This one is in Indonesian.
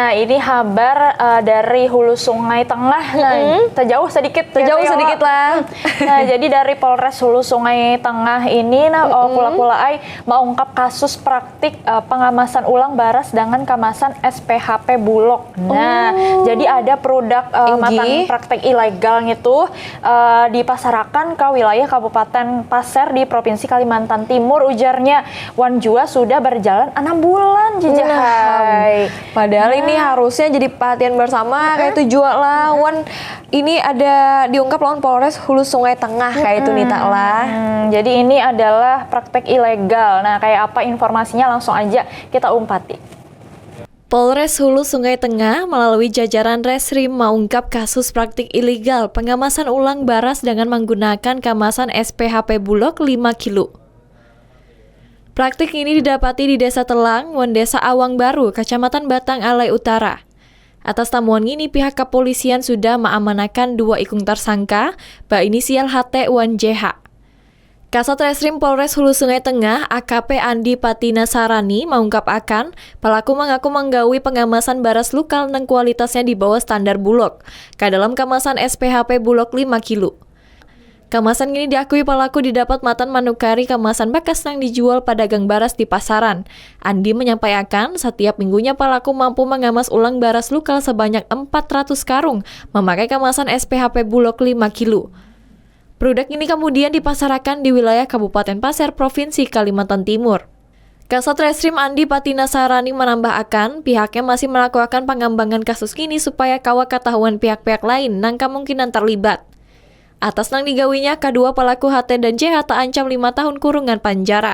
Nah, ini kabar dari Hulu Sungai Tengah. Nah, terjauh sedikit lah. Nah, jadi dari Polres Hulu Sungai Tengah ini Kula-Kulaai mengungkap kasus praktik pengemasan ulang baras dengan kemasan SPHP Bulog. Nah, jadi ada produk matan praktik ilegal gitu dipasarkan ke wilayah Kabupaten Pasir di Provinsi Kalimantan Timur, ujarnya. Wan Jua sudah berjalan 6 bulan Jijahai. Padahal ini harusnya jadi perhatian bersama kayak itu jual lawan. Ini ada diungkap lawan Polres Hulu Sungai Tengah kayak itu Nita lah. Jadi ini adalah praktek ilegal. Nah, kayak apa informasinya langsung aja kita umpati. Polres Hulu Sungai Tengah melalui jajaran Reskrim mengungkap kasus praktik ilegal pengemasan ulang baras dengan menggunakan kemasan SPHP Bulog 5 kilo. Praktik ini didapati di Desa Telang, Desa Awang Baru, Kecamatan Batang Alai Utara. Atas temuan ini, pihak kepolisian sudah mengamankan 2 ikung tersangka, berinisial HT Wan JH. Kasat Reskrim Polres Hulu Sungai Tengah, AKP Andi Patina Sarani, mengungkap akan pelaku mengaku menggawi pengemasan baras lokal dan kualitasnya di bawah standar Bulog, ke dalam kemasan SPHP Bulog 5 kilo. Kemasan ini diakui pelaku didapat matan manukari kemasan bekas yang dijual pada gang baras di pasaran. Andi menyampaikan setiap minggunya pelaku mampu mengemas ulang baras lokal sebanyak 400 karung memakai kemasan SPHP Bulog 5 kilo. Produk ini kemudian dipasarkan di wilayah Kabupaten Pasir, Provinsi Kalimantan Timur. Kasat Reskrim Andi Patina Sarani menambahkan pihaknya masih melakukan pengembangan kasus ini supaya kawat ketahuan pihak-pihak lain yang kemungkinan terlibat. Atas nang digawinya, kedua pelaku HT dan JH terancam 5 tahun kurungan penjara.